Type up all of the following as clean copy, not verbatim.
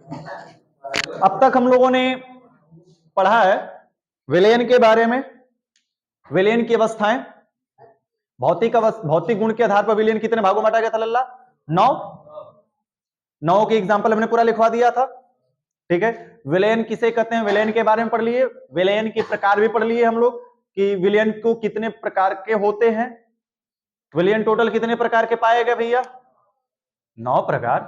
अब तक हम लोगों ने पढ़ा है विलयन के बारे में, विलयन की अवस्थाएं, भौतिक गुण के आधार पर विलयन कितने भागों में बांटा गया था लल्ला? 9। 9 के एग्जाम्पल हमने पूरा लिखवा दिया था। ठीक है, विलयन किसे कहते हैं विलयन के बारे में पढ़ लिए, विलयन के प्रकार भी पढ़ लिए हम लोग कि विलयन को कितने प्रकार के होते हैं। विलयन टोटल कितने प्रकार के पाए गए भैया? 9 प्रकार।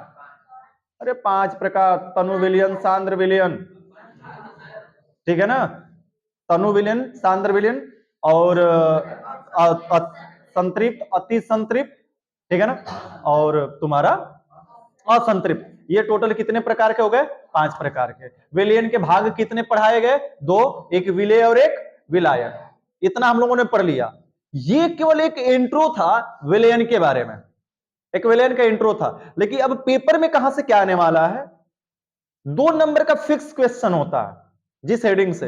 अरे 5 प्रकार, तनु विलयन, सांद्र विलयन, ठीक है ना, तनु विलयन, सांद्र विलयन और संतृप्त, अति संतृप्त, ठीक है ना, और तुम्हारा असंतृप्त। ये टोटल कितने प्रकार के हो गए? 5 प्रकार के। विलयन के भाग कितने पढ़ाए गए? 2, एक विलेय और एक विलायन। इतना हम लोगों ने पढ़ लिया। ये केवल एक इंट्रो था विलयन के बारे में, एक विलयन का इंट्रो था। लेकिन अब पेपर में कहां से क्या आने वाला है? 2 नंबर का फिक्स क्वेश्चन होता है, जिस हेडिंग से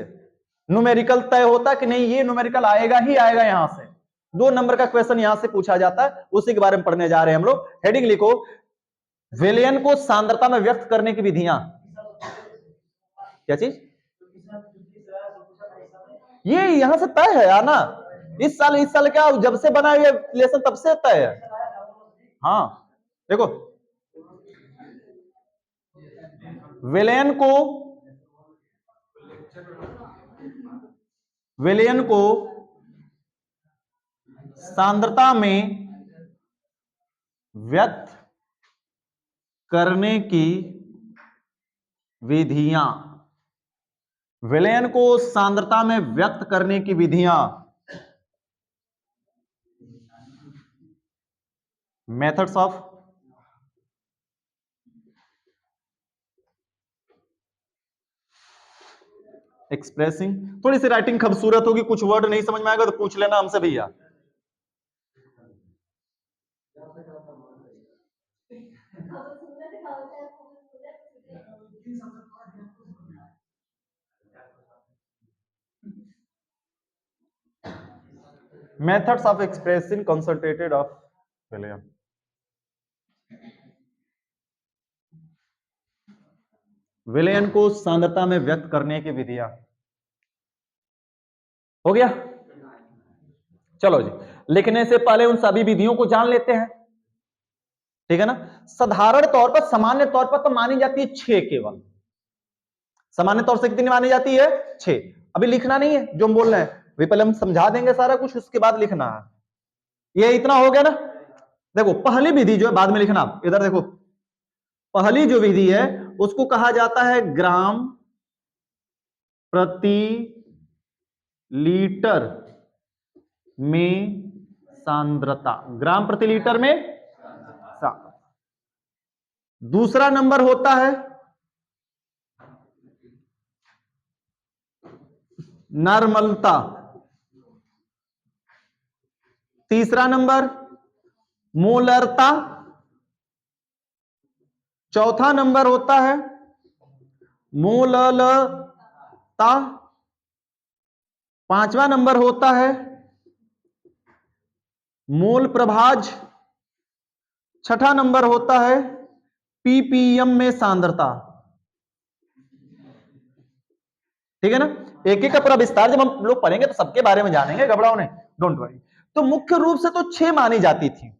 न्यूमेरिकल तय होता है कि नहीं ये न्यूमेरिकल आएगा ही आएगा, यहां से 2 नंबर का क्वेश्चन यहां से पूछा जाता है, उसी के बारे में पढ़ने जा रहे हैं हम लोग। हेडिंग लिखो, विलयन को सांद्रता में व्यक्त करने की विधियां। क्या चीज? ये यहां से तय है आना, इस साल क्या, जब से बना ये लेसन तब से तय है। हाँ देखो, विलयन को सांद्रता में व्यक्त करने की विधियां, विलयन को सांद्रता में व्यक्त करने की विधियां, मेथड्स ऑफ एक्सप्रेसिंग। थोड़ी सी राइटिंग खूबसूरत होगी, कुछ वर्ड नहीं समझ में आएगा तो पूछ लेना हमसे भैया। Methods of expressing concentrated of विलयन। विलयन को सांद्रता में व्यक्त करने की विधियां। हो गया? चलो जी, लिखने से पहले उन सभी विधियों को जान लेते हैं, ठीक है ना। साधारण तौर पर, सामान्य तौर पर तो मानी जाती है 6 केवल, सामान्य तौर से कितनी मानी जाती है? 6। अभी लिखना नहीं है जो हम बोल रहे हैं, अभी पहले हम समझा देंगे सारा कुछ, उसके बाद लिखना है। ये इतना हो गया ना। देखो पहली विधि जो है बाद में लिखना, इधर देखो, पहली जो विधि है उसको कहा जाता है ग्राम प्रति लीटर में सांद्रता, ग्राम प्रति लीटर में सांद्रता। दूसरा नंबर होता है नॉर्मलता, तीसरा नंबर मोलरता, चौथा नंबर होता है मोललता, पांचवा नंबर होता है मोल प्रभाज, छठा नंबर होता है पीपीएम में सांद्रता। ठीक है ना, एक एक का पूरा विस्तार जब हम लोग पढ़ेंगे तो सबके बारे में जानेंगे, घबराओ नहीं, डोंट वरी। तो मुख्य रूप से तो 6 मानी जाती थी,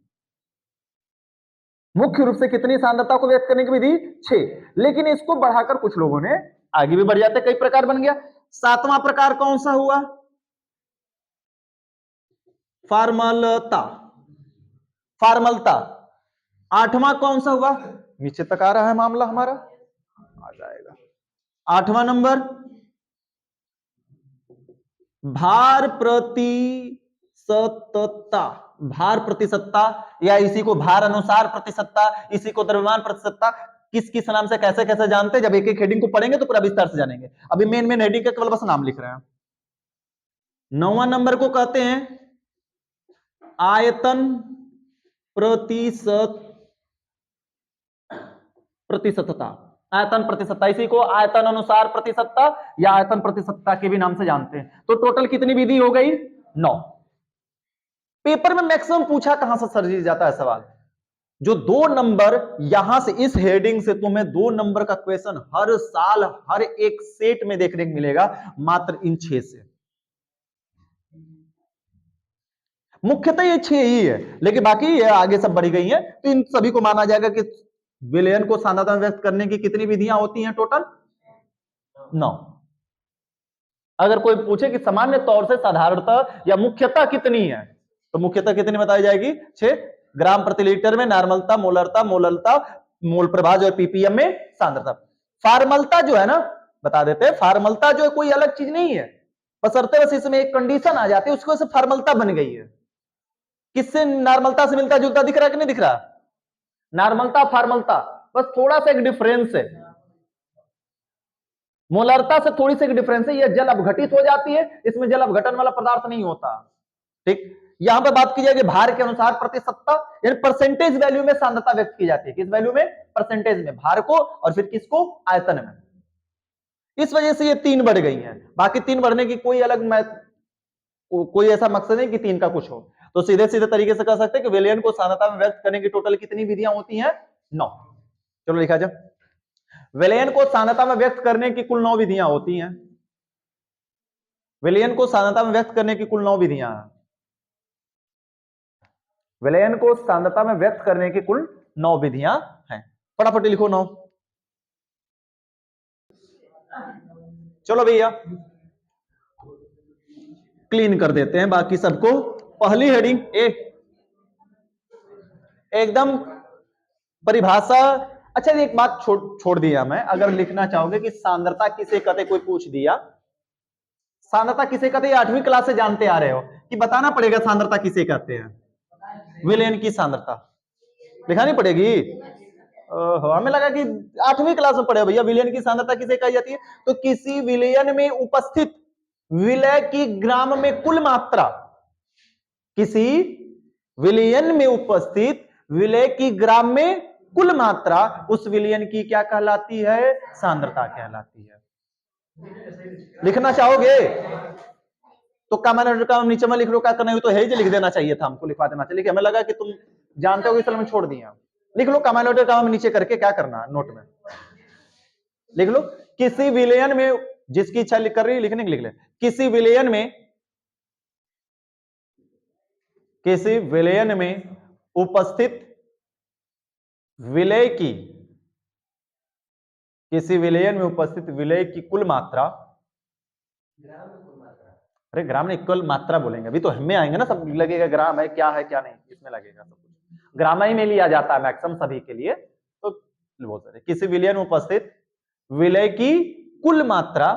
मुख्य रूप से कितनी सांद्रता को व्यक्त करने की विधि? 6। लेकिन इसको बढ़ाकर कुछ लोगों ने आगे भी बढ़ जाते, कई प्रकार बन गया। 7वां प्रकार कौन सा हुआ? फार्मलता, फार्मलता। 8वां कौन सा हुआ? नीचे तक आ रहा है मामला हमारा, आ जाएगा। 8वां नंबर भार प्रतिशतता, भार प्रतिशतता, या इसी को भार अनुसार प्रतिशतता, इसी को द्रव्यमान प्रतिशतता, किस किस नाम से कैसे कैसे जानते हैं, जब एक एक हेडिंग को पढ़ेंगे तो पूरा विस्तार से जानेंगे। अभी मेन हेडिंग का केवल बस नाम लिख रहे हैं। 9वां नंबर को कहते हैं आयतन प्रतिशतता, आयतन प्रतिशतता, इसी को आयतन अनुसार प्रतिशतता या आयतन प्रतिशतता के भी नाम से जानते हैं। तो टोटल कितनी विधि हो गई? 9। पेपर में मैक्सिमम पूछा कहां से सर जी जाता है सवाल, जो 2 नंबर यहां से इस हेडिंग से तुम्हें 2 नंबर का क्वेश्चन हर साल हर एक सेट में देखने को मिलेगा, मात्र इन 6 से। मुख्यतः ये 6 ही है, लेकिन बाकी ये आगे सब बढ़ी गई हैं, तो इन सभी को माना जाएगा कि विलयन को सांद्रता में व्यक्त करने की कितनी विधियां होती हैं? टोटल 9। अगर कोई पूछे कि सामान्य तौर से साधारणतः या मुख्यतः कितनी है, तो मुख्यतः कितनी बताई जाएगी? 6 ग्राम प्रति लीटर में नॉर्मलता, मोलरता, मोल प्रभाव जो है पीपीएम में सांद्रता। फार्मलता जो है ना, बता देते हैं, फार्मलता जो है कोई अलग चीज नहीं है, बशर्ते बस इसमें एक कंडीशन आ जाती है, उसकी वजह से फार्मलता बन गई है। किससे नॉर्मलता से मिलता जुलता दिख रहा है कि नहीं दिख रहा? नॉर्मलता फार्मलता बस थोड़ा सा एक डिफरेंस है, मोलरता से थोड़ी सी एक डिफरेंस है, यह जल अपघटित हो जाती है, इसमें जल अपघटन वाला पदार्थ नहीं होता। ठीक, यहां पर बात की जाएगी भार के अनुसार प्रतिशतता, यानी परसेंटेज वैल्यू में सांद्रता व्यक्त की जाती है। किस वैल्यू में? परसेंटेज में, भार को और फिर किसको? आयतन में। इस वजह से ये 3 बढ़ गई हैं। बाकी 3 बढ़ने की कोई अलग कोई ऐसा मकसद नहीं कि 3 का कुछ हो, तो सीधे सीधे तरीके से कह सकते हैं कि विलयन को सांद्रता में व्यक्त करने की टोटल कितनी विधियां होती हैं? 9। चलो लिखा जाए, विलयन को सांद्रता में व्यक्त करने की कुल 9 विधियां होती हैं। विलयन को सांद्रता में व्यक्त करने की कुल 9 विधियां हैं। विलयन को सांद्रता में व्यक्त करने की कुल 9 विधियां हैं। फटाफट लिखो 9। चलो भैया क्लीन कर देते हैं बाकी सबको। पहली हेडिंग एकदम परिभाषा। अच्छा एक बात छोड़ दिया मैं, अगर लिखना चाहोगे कि सांद्रता किसे कहते, कोई पूछ दिया सांद्रता किसे कहते, 8वीं क्लास से जानते आ रहे हो कि बताना पड़ेगा सांद्रता किसे कहते हैं? विलयन की सांद्रता दिखानी पड़ेगी। हमें लगा कि 8वीं क्लास में पढ़े भैया, विलयन की सांद्रता किसे कही जाती है? तो किसी विलयन में उपस्थित विलय की ग्राम में कुल मात्रा, किसी विलयन में उपस्थित विलय की ग्राम में कुल मात्रा उस विलयन की क्या कहलाती है? सांद्रता कहलाती है। लिखना चाहोगे तो कमेंट का नीचे में लिख लो, क्या करना है तो है ही, लिख देना चाहिए था, हमको लिखवा देना चाहिए, हमें लगा कि तुम जानते हो इसलिए मैं छोड़ दिया। लिख लो कमेंट का नीचे करके, क्या करना है नोट में लिख लो, किसी विलयन में, जिसकी इच्छा कर रही है लिखने की लिख ले, किसी विलयन में उपस्थित विलय की, किसी विलयन में उपस्थित विलय की कुल मात्रा, अरे ग्राम में कुल मात्रा बोलेंगे, अभी तो हमें आएंगे ना, सब लगेगा ग्राम है क्या नहीं, इसमें लगेगा सब कुछ, ग्राम ही में लिया जाता है मैक्सिमम सभी के लिए, तो बोल सकते किसी विलयन में उपस्थित विलय की कुल मात्रा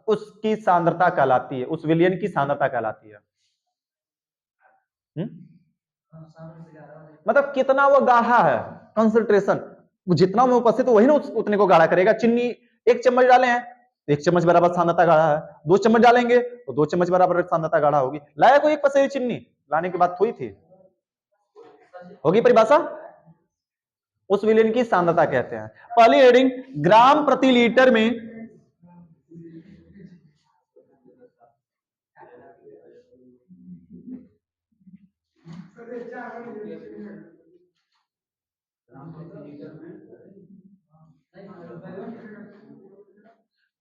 उसकी सांद्रता कहलाती है, उस विलयन की सांद्रता कहलाती है। मतलब कितना वो गाढ़ा है, कंसंट्रेशन, जितना में उपस्थित वही ना उतने को गाढ़ा करेगा। चीनी 1 चम्मच डाले हैं, 1 चम्मच बराबर सांद्रता गाढ़ा है, 2 चम्मच डालेंगे तो 2 चम्मच बराबर सांद्रता गाढ़ा होगी। लाया कोई 1 पसेरी चीनी, लाने की बात हुई थी, होगी परिभाषा, उस विलयन की सांद्रता कहते हैं। पहली हेडिंग, ग्राम प्रति लीटर में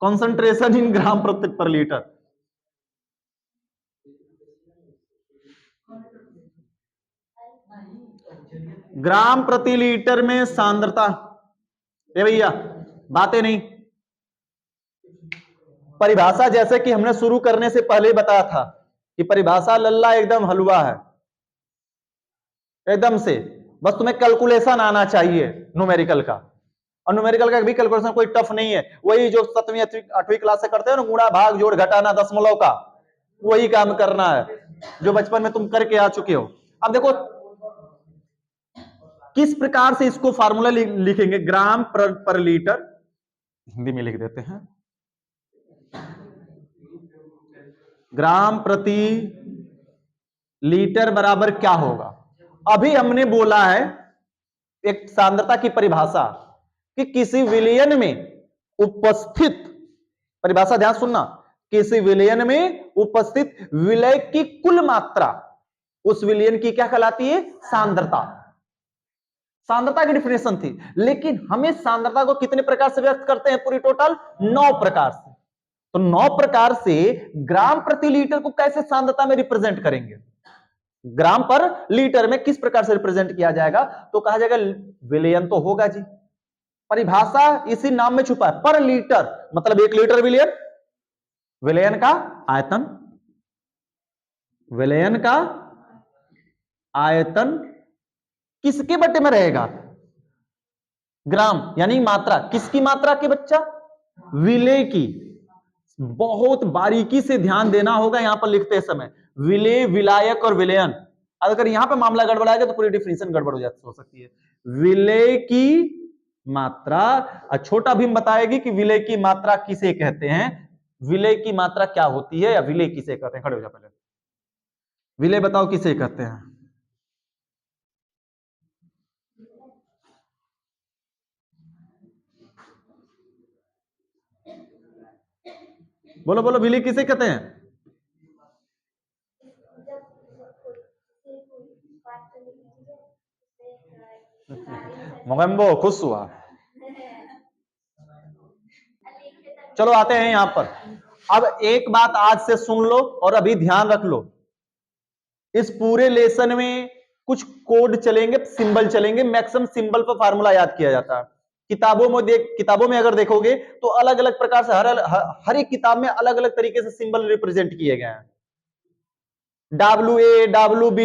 कंसंट्रेशन इन ग्राम प्रति पर लीटर, ग्राम प्रति लीटर में सांद्रता। ए भैया बातें नहीं, परिभाषा जैसे कि हमने शुरू करने से पहले बताया था कि परिभाषा लल्ला एकदम हलवा है, एकदम से बस तुम्हें कैलकुलेशन आना चाहिए न्यूमेरिकल का, और न्यूमेरिकल का भी कैलकुलेशन कोई टफ नहीं है, वही जो 7वीं 8वीं क्लास से करते हो ना, गुणा भाग जोड़ घटाना दशमलव का, वही काम करना है जो बचपन में तुम करके आ चुके हो। अब देखो किस प्रकार से इसको फार्मूला लिखेंगे, ग्राम पर लीटर, हिंदी में लिख देते हैं, ग्राम प्रति लीटर बराबर क्या होगा। अभी हमने बोला है एक सांद्रता की परिभाषा कि किसी विलयन में उपस्थित, परिभाषा ध्यान सुनना, किसी विलयन में उपस्थित विलय की कुल मात्रा उस विलयन की क्या कहलाती है? सांद्रता। सांद्रता की डिफिनेशन थी, लेकिन हमें सांद्रता को कितने प्रकार से व्यक्त करते हैं? पूरी टोटल 9 प्रकार से। तो 9 प्रकार से ग्राम प्रति लीटर को कैसे सांद्रता में रिप्रेजेंट करेंगे? ग्राम पर लीटर में किस प्रकार से रिप्रेजेंट किया जाएगा? तो कहा जाएगा विलयन तो होगा जी, परिभाषा इसी नाम में छुपा है, पर लीटर मतलब 1 लीटर विलयन, विलयन का आयतन, विलयन का आयतन किसके बटे में रहेगा? ग्राम, यानी मात्रा। किसकी मात्रा के बच्चा? विलेय की। बहुत बारीकी से ध्यान देना होगा यहां पर लिखते समय, विलेय, विलायक और विलयन। अगर यहां पे मामला गड़बड़ाएगा तो पूरी डिफिनेशन गड़बड़ हो सकती है। विलेय की मात्रा, छोटा भीम बताएगी कि विलेय की मात्रा किसे कहते हैं, विलेय की मात्रा क्या होती है, या विलेय किसे कहते हैं। खड़े हो जाओ पहले, विलेय बताओ किसे कहते हैं? बोलो बोलो, विलेय किसे कहते हैं? मोगेम्बो खुश हुआ। चलो आते हैं यहां पर। अब एक बात आज से सुन लो और अभी ध्यान रख लो, इस पूरे लेसन में कुछ कोड चलेंगे, सिंबल चलेंगे, मैक्सिमम सिंबल पर फार्मूला याद किया जाता है। किताबों में अगर देखोगे तो अलग अलग प्रकार से हर एक किताब में अलग अलग तरीके से सिंबल रिप्रेजेंट किए गए हैं। WA, WB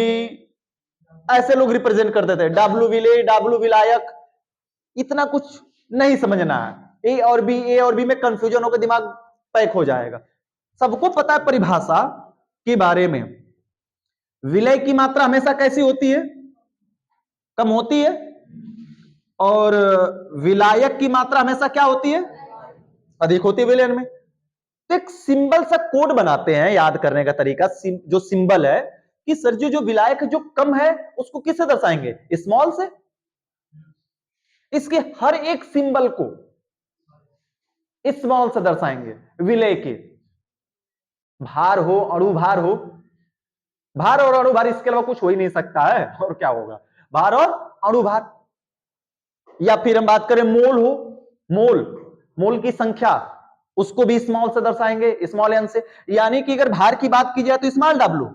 ऐसे लोग रिप्रेजेंट करते थे, W विलेय, W विलायक। इतना कुछ नहीं समझना है, ए और बी में कंफ्यूजन होकर दिमाग पैक हो जाएगा। सबको पता है परिभाषा के बारे में। विलय की मात्रा हमेशा कैसी होती है? कम होती है। और विलायक की मात्रा हमेशा क्या होती है? अधिक होती है विलयन में। तो एक सिंबल सा कोड बनाते हैं, याद करने का तरीका जो सिंबल है कि सर जी जो विलायक जो कम है उसको किससे दर्शाएंगे? स्मॉल से। इसके हर एक सिंबल को स्मॉल से दर्शाएंगे। विलय के भार हो, अणुभार हो, भार और अणुभार इसके अलावा कुछ हो ही नहीं सकता है, और क्या होगा? भार और अणुभार। या फिर हम बात करें मोल हो, मोल की संख्या, उसको भी स्मॉल से दर्शाएंगे, स्मॉल एन से। यानी कि अगर भार की बात की जाए तो स्मॉल डब्ल्यू,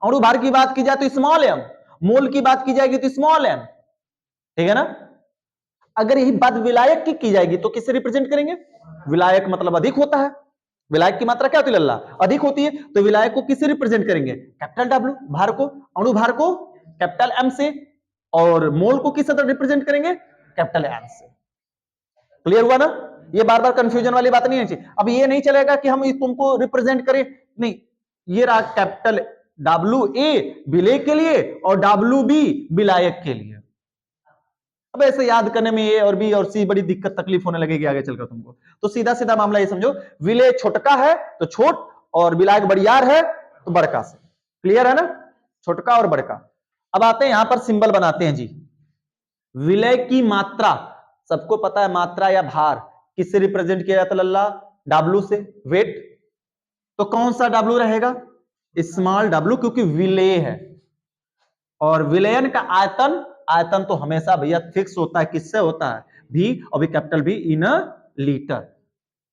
अणुभार की बात की जाए तो स्मॉल एम, मोल की बात की जाएगी तो स्मॉल एम। ठीक है ना? अगर यही बात विलायक की जाएगी तो किससे रिप्रेजेंट करेंगे? विलायक मतलब अधिक होता है, विलायक की मात्रा क्या होती है लल्ला? अधिक होती है। तो विलायक को किससे रिप्रेजेंट करेंगे? Capital W. भार को, अणुभार को कैपिटल एम से, और मोल को किससे रिप्रेजेंट करेंगे? कैपिटल एन से। क्लियर हुआ ना? ये बार बार कंफ्यूजन वाली बात नहीं है। अब ये नहीं चलेगा कि हम तुमको रिप्रेजेंट करें, नहीं, ये रहा कैपिटल WA विलेय के लिए और WB विलायक के लिए। अब ऐसे याद करने में ए और बी और सी बड़ी दिक्कत तकलीफ होने लगेगी आगे चलकर तुमको। तो सीधा सीधा मामला ये समझो, विलेय छोटका है तो छोट, और विलायक बड़ियार है तो बड़का से। क्लियर है ना? छोटका और बड़का। अब आते हैं यहां पर सिंबल बनाते हैं जी। विलेय की मात्रा, सबको पता है मात्रा या भार किससे रिप्रेजेंट किया जाता है लल्ला? W से। वेट, तो कौन सा W रहेगा? स्मॉल W, क्योंकि विलेय है। और विलयन का आयतन, आयतन तो हमेशा भैया फिक्स होता है, किससे होता है? भी, और भी कैपिटल भी इन लीटर।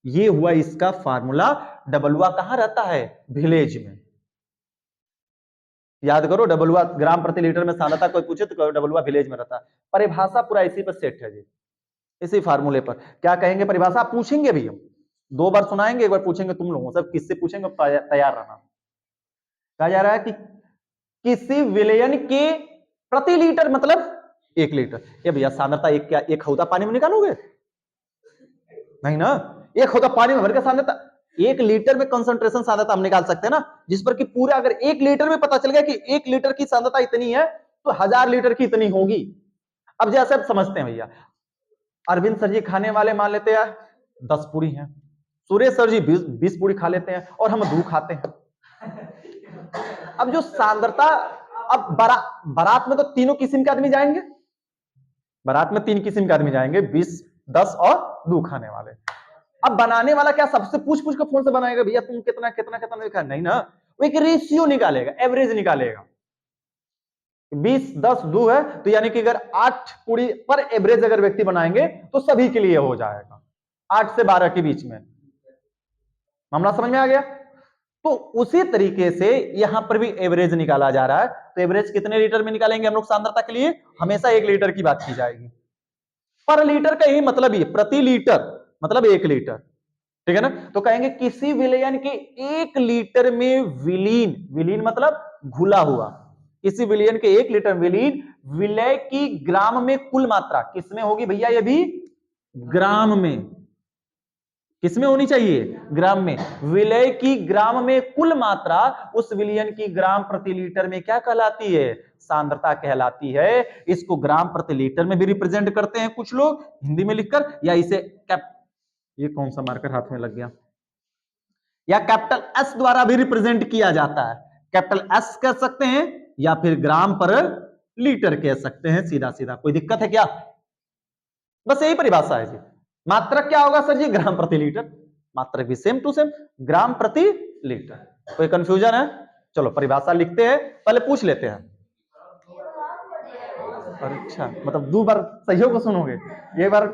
ये हुआ इसका फार्मूला। डबलुआ कहां रहता है? विलेज में। याद करो, डबलुआ ग्राम प्रति लीटर में सांद्रता कोई पूछे तो डबलुआ विलेज में रहता है। परिभाषा पूरा इसी पर सेट है जी, इसी फार्मूले पर। क्या कहेंगे परिभाषा? पूछेंगे भी हम, 2 बार सुनाएंगे, एक बार पूछेंगे तुम लोगों से। किससे पूछेंगे? तैयार रहना। कहा जा रहा है कि किसी विलयन के प्रति लीटर मतलब 1 लीटर। ये भैया सांद्रता एक क्या, 1 हौदा पानी में निकालोगे? नहीं ना। 1 हौदा पानी में भर के सांद्रता, 1 लीटर में कंसंट्रेशन सांद्रता हम निकाल सकते हैं ना, जिस पर कि पूरा अगर 1 लीटर में पता चल गया कि 1 लीटर की सांद्रता इतनी है तो 1000 लीटर की इतनी होगी। अब जैसे आप समझते हैं भैया, अरविंद सर जी खाने वाले मान लेते हैं 10 पूरी हैं, सुरेश सर जी 20 पूरी खा लेते हैं, और हम 2 खाते हैं। अब जो सांद्रता, अब बारात में तो तीनों किस्म के आदमी जाएंगे, बारात में 3 किस्म के आदमी जाएंगे, 20, 10 और 2 खाने वाले। अब बनाने वाला क्या सबसे पूछ पूछ कर फोन से बनाएगा? भैया तुम कितना कितना कितना लिखा? नहीं ना, वो एक रेशियो निकालेगा, एवरेज निकालेगा। 20 10 2 है, तो यानी कि अगर 8 पूरी पर एवरेज अगर व्यक्ति बनाएंगे तो सभी के लिए हो जाएगा 8 से 12 के बीच में। मामला समझ में आ गया? तो उसी तरीके से यहां पर भी एवरेज निकाला जा रहा है। तो एवरेज कितने लीटर में निकालेंगे हम लोग सांद्रता के लिए? हमेशा 1 लीटर की बात की जाएगी। पर लीटर का यही मतलब ही, प्रति लीटर मतलब 1 लीटर, ठीक है ना? तो कहेंगे किसी विलयन के 1 लीटर में विलीन, विलीन मतलब घुला हुआ, किसी विलयन के 1 लीटर विलीन विलय की ग्राम में कुल मात्रा किसमें होगी भैया? ये भी ग्राम में। किसमें होनी चाहिए? ग्राम में। विलय की ग्राम में कुल मात्रा उस विलयन की ग्राम प्रति लीटर में क्या कहलाती है? सांद्रता कहलाती है। इसको ग्राम प्रति लीटर में भी रिप्रेजेंट करते हैं कुछ लोग हिंदी में लिखकर, या इसे ये कौन सा मार्कर हाथ में लग गया, या कैपिटल एस द्वारा भी रिप्रेजेंट किया जाता है। कैपिटल एस कह सकते हैं या फिर ग्राम पर लीटर कह सकते हैं, सीधा सीधा। कोई दिक्कत है क्या? बस यही परिभाषा है जी। मात्रक क्या होगा सर जी? ग्राम प्रति लीटर। मात्रक भी सेम टू सेम, ग्राम प्रति लीटर। कोई कंफ्यूजन है? चलो परिभाषा लिखते हैं, पहले पूछ लेते हैं। अच्छा, मतलब 2 बार सही को सुनोगे, एक बार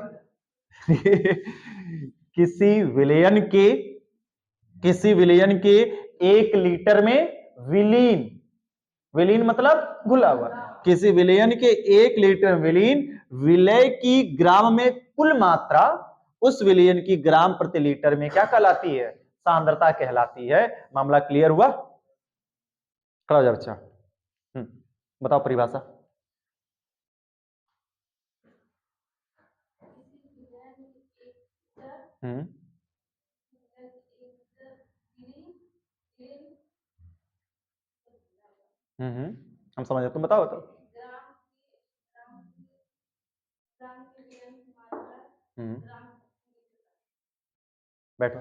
किसी विलयन के 1 लीटर में विलीन, विलीन मतलब घुला हुआ, किसी विलयन के 1 लीटर विलीन विलय की ग्राम में कुल मात्रा उस विलयन की ग्राम प्रति लीटर में क्या कहलाती है? सांद्रता कहलाती है। मामला क्लियर हुआ? खड़ा हो जा बच्चा। बताओ परिभाषा। हम समझ, तुम बताओ तो। बैठो।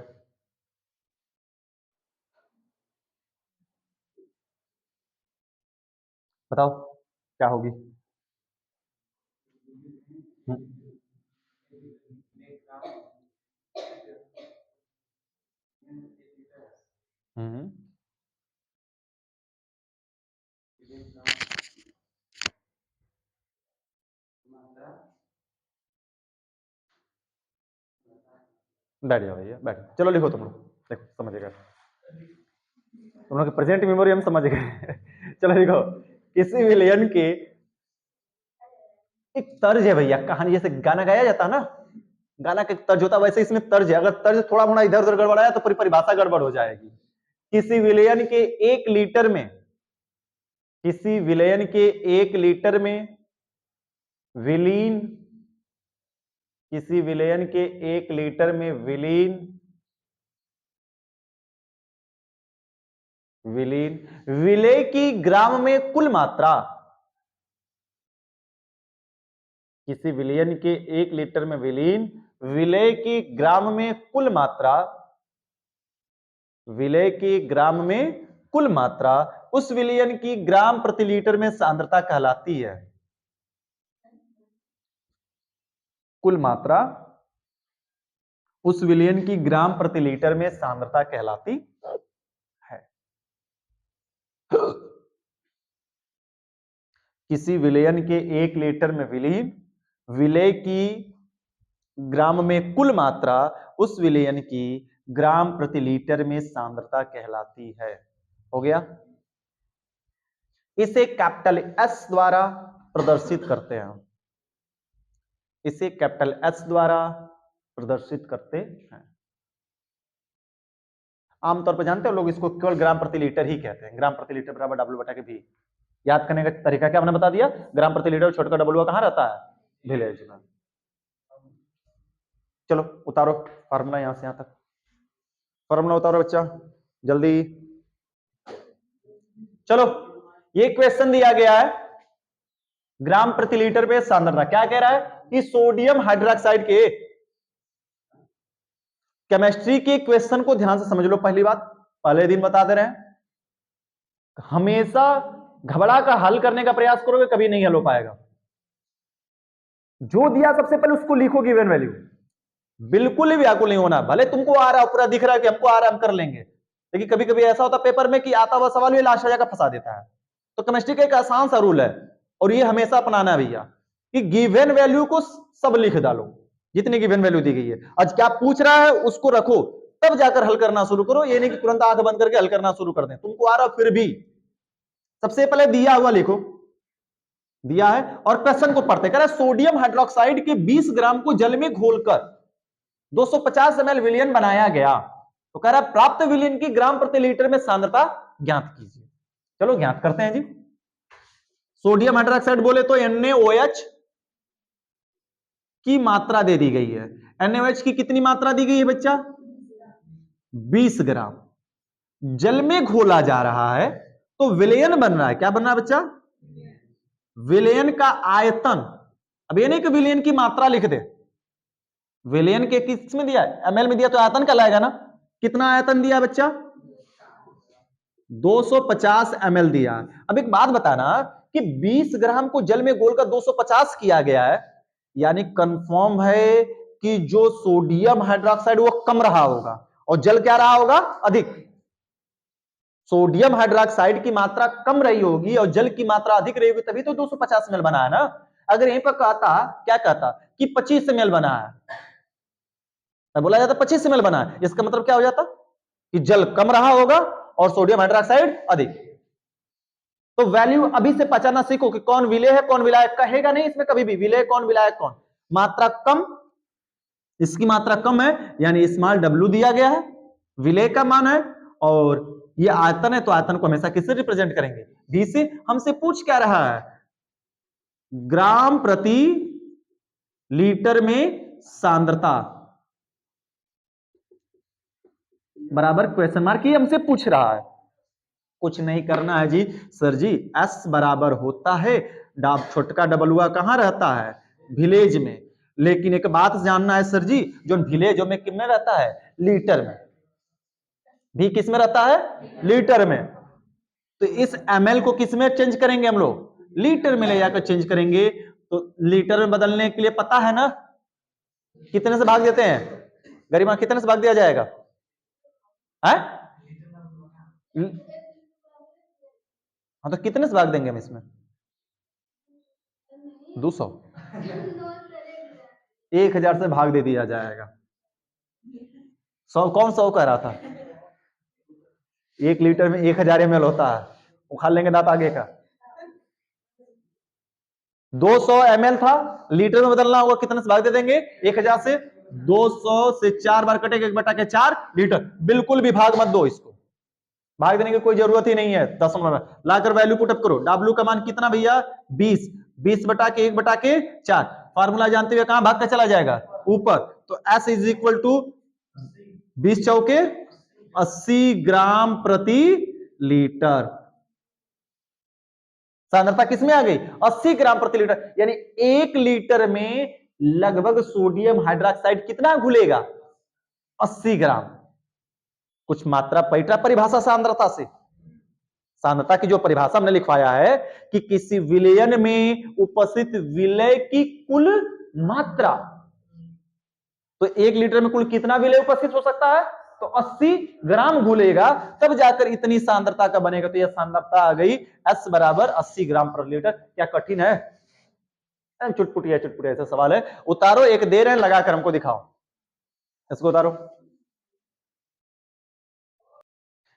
बताओ क्या होगी? बैठ जाओ भैया, बैठ। चलो लिखो तुम लोग, देखो समझेगा तुम लोग। प्रेजेंट मेमोरी हम समझ गए। चलो लिखो, किसी विलयन के एक तर्ज है भैया, कहानी जैसे गाना गाया जाता है ना, गाना का तर्ज होता है, वैसे इसमें तर्ज है। अगर तर्ज थोड़ा मोड़ा इधर उधर गड़बड़ाया तो पूरी परिभाषा गड़बड़ हो जाएगी। किसी विलयन के 1 लीटर में, किसी विलयन के 1 लीटर में विलीन, किसी विलयन के 1 लीटर में विलीन, विलीन विलय की ग्राम में कुल मात्रा, किसी विलयन के 1 लीटर में विलीन विलय की ग्राम में कुल मात्रा, विलय की ग्राम में कुल मात्रा उस विलयन की ग्राम प्रति लीटर में सांद्रता कहलाती है। कुल मात्रा उस विलयन की ग्राम प्रति लीटर में सांद्रता कहलाती है। किसी विलयन के 1 लीटर में विलीन विलय की ग्राम में कुल मात्रा उस विलयन की ग्राम प्रति लीटर में सांद्रता कहलाती है। हो गया? इसे कैपिटल एस द्वारा प्रदर्शित करते हैं हम, इसे कैपिटल एस द्वारा प्रदर्शित करते हैं। आमतौर पर जानते हो लोग इसको केवल ग्राम प्रति लीटर ही कहते हैं। ग्राम प्रति लीटर बराबर W बटा के V। याद करने का तरीका क्या मैंने बता दिया? ग्राम प्रति लीटर छोटा W कहां रहता है? विलेज में। चलो उतारो फार्मूला यहां से यहां तक, फार्मूला उतारो बच्चा जल्दी। चलो ये क्वेश्चन दिया गया है, ग्राम प्रति लीटर पे सांद्रता। क्या कह रहा है कि सोडियम हाइड्रोक्साइड के, केमिस्ट्री के क्वेश्चन को ध्यान से समझ लो। पहली बात, पहले दिन बता दे रहे हैं, हमेशा घबरा कर हल करने का प्रयास करोगे कभी नहीं हल हो पाएगा। जो दिया सबसे पहले उसको लिखो गिवन वैल्यू, बिल्कुल ही व्याकुल नहीं होना। भले तुमको आ रहा है, पूरा दिख रहा है कि हमको आ रहा है, हम कर लेंगे, लेकिन कभी कभी ऐसा होता है पेपर में कि आता हुआ सवाल भी लास्ट जाकर फंसा देता है। तो केमिस्ट्री का एक आसान सा रूल है, और ये हमेशा अपनाना है भैया कि गिवन वैल्यू को सब लिख डालो, जितनी गिवन वैल्यू दी गई है। आज क्या पूछ रहा है उसको रखो, तब जाकर हल करना शुरू करो। ये नहीं कि तुरंत आंख बंद करके हल करना शुरू कर दें। तुमको आ रहा फिर भी सबसे पहले दिया हुआ लिखो, दिया है और क्वेश्चन को पढ़ते। कह रहा है सोडियम हाइड्रोक्साइड के 20 ग्राम को जल में घोलकर 250 ml विलयन बनाया गया। तो कह रहा है प्राप्त विलयन की ग्राम प्रति लीटर में सांद्रता ज्ञात कीजिए। चलो ज्ञात करते हैं जी। सोडियम हाइड्रोक्साइड बोले तो NaOH की मात्रा दे दी गई है। NaOH की कितनी मात्रा दी गई है बच्चा? 20 ग्राम। जल में घोला जा रहा है तो विलयन बन रहा है। क्या बन रहा है बच्चा? विलयन का आयतन। अब ये नहीं कि विलयन की मात्रा लिख दे, विलयन के किस में दिया है? ml में दिया तो आयतन कहलाएगा ना। कितना आयतन दिया बच्चा? 250 ml दिया। अब एक बात बताना कि 20 ग्राम को जल में घोलकर 250 किया गया है, यानी कंफर्म है कि जो सोडियम हाइड्रोक्साइड वो कम रहा होगा और जल क्या रहा होगा? अधिक। सोडियम हाइड्रोक्साइड की मात्रा कम रही होगी और जल की मात्रा अधिक रही होगी, तभी तो 250 ml बना है ना। अगर यहीं पर कहता, क्या कहता कि 25 ml बना है, बोला जाता 25 ml बना है, इसका मतलब क्या हो जाता कि जल कम रहा होगा और सोडियम हाइड्रोक्साइड अधिक। तो वैल्यू अभी से पहचानना सीखो कि कौन विलेय है कौन विलायक। कहेगा नहीं इसमें कभी भी विलेय कौन विलायक कौन। मात्रा कम, इसकी मात्रा कम है यानी स्मॉल w दिया गया है, विलेय का मान है, और ये आयतन है तो आयतन को हमेशा किससे रिप्रेजेंट करेंगे? डी से। हमसे पूछ क्या रहा है? ग्राम प्रति लीटर में सांद्रता बराबर क्वेश्चन मार्क, ये हमसे पूछ रहा है। कुछ नहीं करना है जी सर जी, S बराबर होता है छोटका डबलुआ कहां रहता है? विलेज में। लेकिन एक बात जानना है सर जी, जो विलेजों में कितने रहता है? लीटर में। भी किस में रहता है? लीटर में। तो इस ml को किस में चेंज करेंगे हम लोग? लीटर में ले जाकर चेंज करेंगे। तो लीटर में बदलने के लिए पता है ना कितने से भाग देते हैं? गरिमा कितने से भाग दिया जाएगा? है? हाँ तो कितने से भाग देंगे हम इसमें? 200। 1000 से भाग दे दिया जाएगा। 100 कौन 100 कह रहा था? 1 लीटर में 1000 ml होता है, उखाड़ लेंगे दांत आगे का। 200 ml था, लीटर में बदलना होगा, कितने से भाग दे देंगे? 1000 से। 200 से 4 बार कटेगा, 1/4 लीटर। बिल्कुल भी भाग मत दो इसको, भाग देने की कोई जरूरत ही नहीं है। दशमलव में लाकर वैल्यू पुटअप करो। W का मान कितना भैया? 20। 20/1/4। फार्मूला जानते हुए कहां भाग का चला जाएगा? ऊपर। तो S इज इक्वल टू 20 चौके 80 ग्राम प्रति लीटर। सांद्रता किसमें आ गई? 80 ग्राम प्रति लीटर। यानी 1 लीटर में लगभग सोडियम हाइड्रोक्साइड कितना घुलेगा? 80 ग्राम। कुछ मात्रा पैठा परिभाषा सांद्रता से। सांद्रता की जो परिभाषा हमने लिखवाया है कि किसी विलयन में उपस्थित विलय की कुल मात्रा। तो 1 लीटर में कुल कितना विलय उपस्थित हो सकता है? तो 80 ग्राम घुलेगा, तब जाकर इतनी सांद्रता का बनेगा। तो यह सांद्रता आ गई S बराबर 80 ग्राम पर लीटर। क्या कठिन है? चुटपुटिया चुटपुटिया ऐसा सवाल है। उतारो, एक दे रहे हैं लगाकर हमको दिखाओ, इसको उतारो।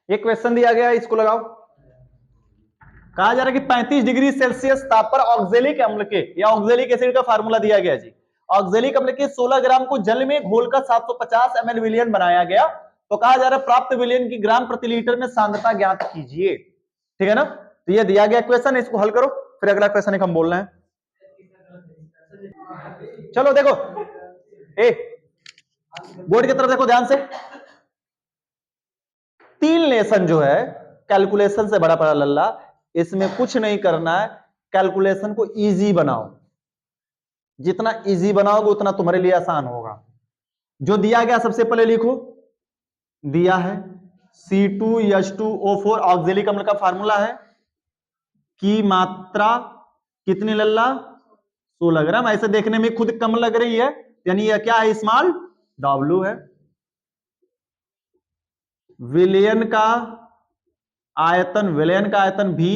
एक क्वेश्चन दिया गया, इसको लगाओ। कहा जा रहा है कि 35 डिग्री सेल्सियस ताप पर ऑक्जेलिक अम्ल के या ऑक्जेलिक एसिड का फार्मूला दिया गया जी। ऑक्जेलिक अम्ल के 16 ग्राम को जल में घोलकर 750 ml विलयन बनाया गया। तो कहा जा रहा है प्राप्त विलयन की ग्राम प्रति लीटर में सांद्रता ज्ञात कीजिए। ठीक है ना? तो ये दिया गया क्वेश्चन, इसको हल करो, फिर अगला क्वेश्चन एक हम बोल रहे हैं। चलो देखो, बोर्ड की तरफ देखो ध्यान से। 3 लेसन जो है कैलकुलेशन से बड़ा पड़ा लल्ला, इसमें कुछ नहीं करना है। कैलकुलेशन को इजी बनाओ, जितना इजी बनाओगे उतना तुम्हारे लिए आसान होगा। जो दिया गया सबसे पहले लिखो, दिया है C2H2O4 ऑक्जेलिक अम्ल का फार्मूला है की मात्रा कितनी लल्ला? 16 ग्राम। ऐसे देखने में खुद कम लग रही है, यानी यह क्या है? स्मॉल W है। विलयन का आयतन भी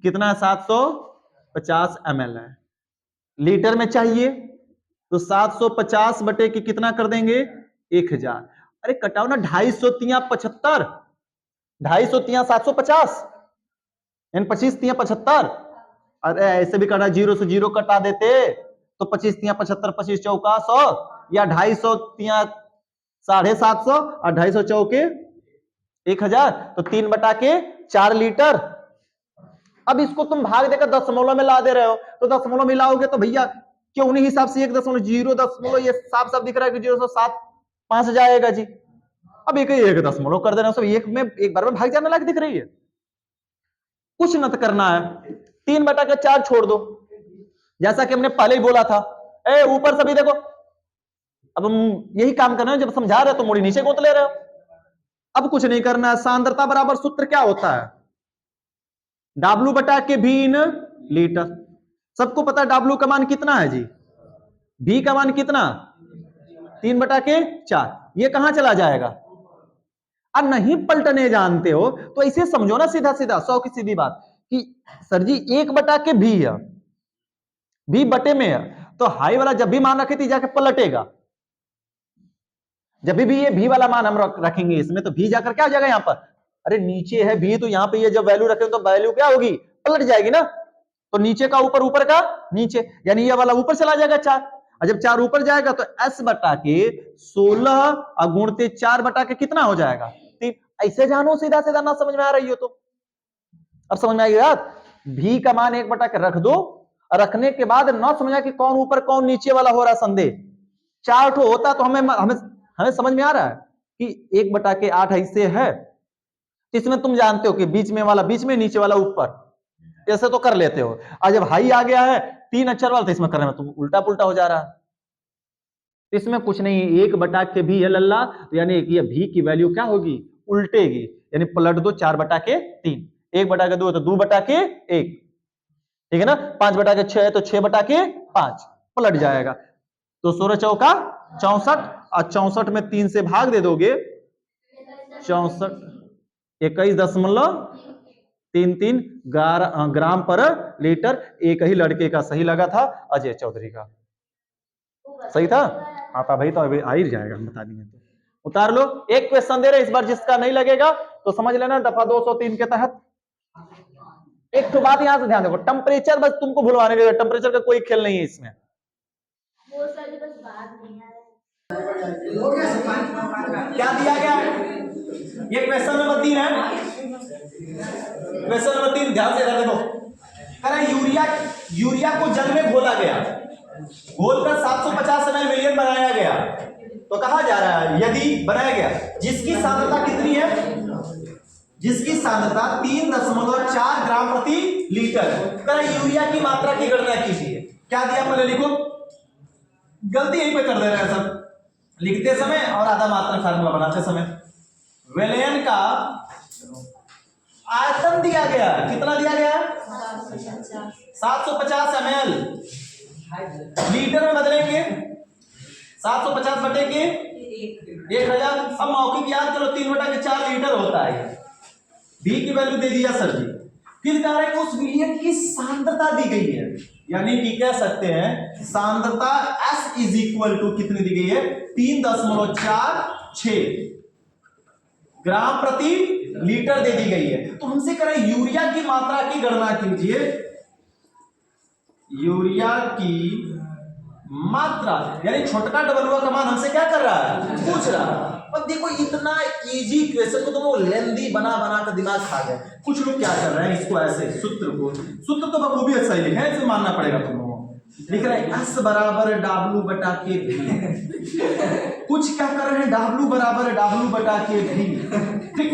कितना है? 700 50 ml है, लीटर में चाहिए तो 750 बटे के कितना कर देंगे 1000। अरे कटाओ ना, 250 तिया 75, 250 तिया 750, 25 तिया 75। अरे ऐसे भी करना, 0 से 0 कटा देते तो 25 तिया 75, 25 चौका 100, या 250 तिया 750 और 250 चौके 1000, तो 3 बटा के 4 लीटर। अब इसको तुम भाग देकर दशमलव में ला दे रहे हो, तो दशमलव में लाओगे तो भैया क्यों उन्हीं हिसाब से 1.0 ये साफ साफ दिख रहा है कि 0.75 जाएगा जी। अब एक 1 दशमलव कर देना, सब एक में एक बार में भाग जाने लायक दिख रही है। कुछ न करना है, 3 बटा के 4 छोड़ दो, जैसा कि हमने पहले ही बोला था। ऊपर सभी देखो, अब हम यही काम कर रहे हैं, जब समझा रहे हो तो मुड़ी नीचे गोत ले रहे हो। अब कुछ नहीं करना है, सांद्रता बराबर सूत्र क्या होता है, W बटा के V इन लीटर। सबको पता है W का मान कितना है जी, V का मान कितना 3 बटा के 4। ये कहां चला जाएगा, अब नहीं पलटने जानते हो तो ऐसे समझो ना, सीधा सीधा 100 की सीधी बात कि सर जी 1 बटा के V है, V बटे में है, तो हाई वाला जब भी मान रखे थी जाके पलटेगा। जब भी ये V वाला मान हम रखेंगे इसमें, तो V जाकर क्या हो जाएगा यहाँ पर, अरे नीचे है V, तो यहाँ पे ये जब वैल्यू रखेंगे तो वैल्यू क्या होगी, पलट जाएगी ना। तो नीचे का ऊपर, ऊपर का नीचे, यानी ये वाला ऊपर चला जाएगा 4, और जब 4 ऊपर जाएगा तो S बटा के 16 और गुणते 4 बटा के कितना हो जाएगा 3। ऐसे जानो सीधा सीधा, ना समझ में आ रही हो तो अब समझ में आएगी बात। V का मान 1 बटा के रख दो, रखने के बाद ना समझा कि कौन ऊपर कौन नीचे वाला हो रहा संदेह। 4 ठो होता तो हमें समझ में आ रहा है कि 1 बटा के 8 ऐसे है, इसमें तुम जानते हो कि बीच में वाला बीच में, नीचे वाला ऊपर, ऐसे तो कर लेते हो। आज जब हाई आ गया है 3 अक्षर वाला, तो इसमें करने में तुम उल्टा पुल्टा हो जा रहा है। इसमें कुछ नहीं, 1 बटा के भी है लल्ला, तो यानी ये भी की वैल्यू क्या होगी, उल्टेगी, यानी पलट दो 4 बटा के 3, 1 बटा के 2 तो 2 बटा के 1, ठीक है ना। 5 बटा के 6 है तो 6 बटा के 5, पलट जाएगा। तो 16 चौका 64, और 64 में 3 से भाग दे दोगे, 64 21.33 ग्राम पर लीटर। एक ही लड़के का सही लगा था, अजय चौधरी का सही था। आता भाई तो अभी आ ही जाएगा, हम बता देंगे तो उतार लो। एक क्वेश्चन दे रहे, इस बार जिसका नहीं लगेगा तो समझ लेना दफा 203 के तहत। एक तो बात यहां से ध्यान देखो, टेम्परेचर बस तुमको भुलवाने के लिए, टेम्परेचर का कोई खेल नहीं है इसमें। क्या दिया गया है, ये क्वेश्चन नंबर 3 है। क्वेश्चन नंबर 3 ध्यान से देखो, कह यूरिया को जल में घोला गया, घोलकर 750 ml मिलियन बनाया गया, तो कहा जा रहा है यदि बनाया गया जिसकी सांद्रता कितनी है, जिसकी सांद्रता 3.4 ग्राम प्रति लीटर, यूरिया की मात्रा की गणना कीजिए। क्या दिया पहले लिखो, गलती यहीं पे कर दे रहे हैं सब, लिखते समय और आधा मात्रा फार्मूला बनाते समय। विलयन का आयतन दिया गया, कितना दिया गया 750 ml, लीटर में बदलेंगे 750 बटे के 1000। अब मौखिक याद करो, 3 बटा के 4 लीटर होता है। V की वैल्यू दे दिया सर जी, फिर कह रहे हैं उस विलयन की सांद्रता दी गई है, यानी कि कह सकते हैं सांद्रता S इज इक्वल टू कितनी दी गई है 3.46 ग्राम प्रति लीटर दे दी गई है। तो हमसे कह रहे हैं यूरिया की मात्रा की गणना कीजिए, यूरिया की मात्रा, यानी छोटका डबलुआ का मान हमसे क्या कर रहा है, पूछ रहा है। अब देखो इतना इजी क्वेश्चन को तुम लेंदी बना बना कर दिमाग खा गए। कुछ लोग क्या कर रहे हैं, इसको ऐसे सूत्र तो बखूबी अच्छा ही है, इसे मानना पड़ेगा तुम लोगों को। लिख रहे हैं S बराबर W बटा के V, कुछ क्या कर रहे हैं W बराबर W बटा के V, ठीक,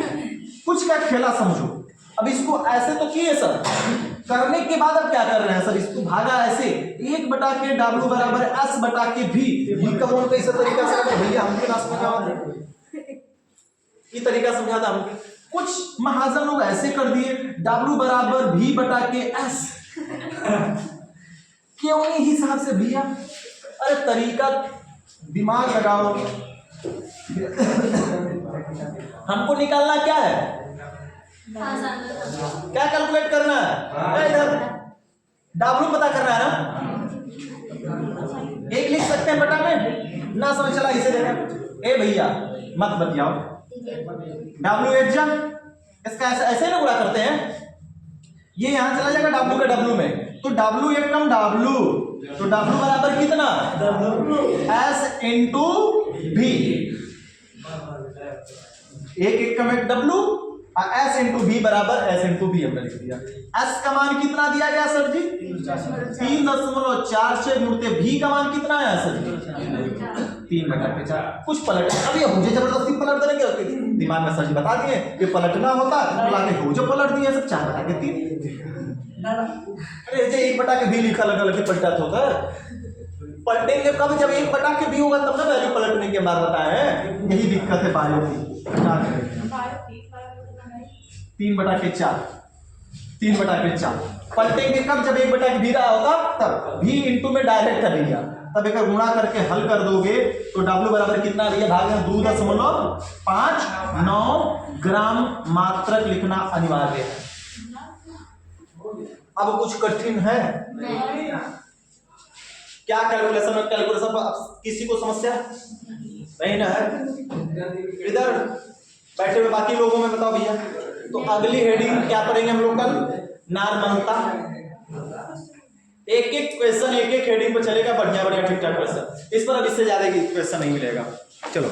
कुछ का खेला समझो। अब इसको ऐसे तो किए सर, करने के बाद अब क्या कर रहे हैं सर, इसको भागा ऐसे 1 बटा के W बराबर S बटा के V का कौन कैसे तरीका से भैया हमको ना समझा, ये तरीका समझा था हमको। कुछ महाजन लोग ऐसे कर दिए W बराबर V बटा के S, क्यों नहीं हिसाब से भैया, अरे तरीका दिमाग लगाओ। हमको निकालना क्या है, क्या कैलकुलेट करना है, इधर W पता करना है ना, एक लिख सकते हैं बटा में, ना समझ चला इसे देखा। ए भैया मत बतियाओ, W एट जा, इसका ऐसे ना गुणा करते हैं, ये यहां चला जाएगा W का W में, तो W एक कम W, तो W बराबर कितना, S इंटू V, एक कम एक W, S इंटू V बराबर S इंटू V हमने लिख दिया। S का मान कितना दिया गया सर जी, 3.46 गुणते V का मान कितना है सर जी, 3/4। कुछ पलट, अब ये मुझे जबरदस्ती पलट देंगे, दिमाग में सर जी बता दिए कि पलटना होता तो लाके हो जो पलट दिए सब 4/3। अरे जे 1/V लिखा लगा लगे पलटा तो पलटेंगे कब, जब 1/V होगा तब ना वैल्यू पलटने के बाद बताए, यही दिक्कत है बायो की। 3/4 पलटेंगे कब, जब 1/V रहा होगा तब, V इंटू में डायरेक्ट कर दिया, तब एक गुणा करके हल कर दोगे तो W बराबर कितना दिया, भाग 2.59 ग्राम मात्रक लिखना अनिवार्य है। अब कुछ कठिन है क्या, कैलकुलेशन किसी को समस्या नहीं ना है, इधर बैठे हुए बाकी लोगों में बताओ भैया। तो अगली हेडिंग क्या पढ़ेंगे हम लोग कल, नार्मलता। एक एक क्वेश्चन एक एक हेडिंग पर चलेगा, बढ़िया बढ़िया ठीक ठाक क्वेश्चन, इस पर अब इससे ज्यादा क्वेश्चन नहीं मिलेगा। चलो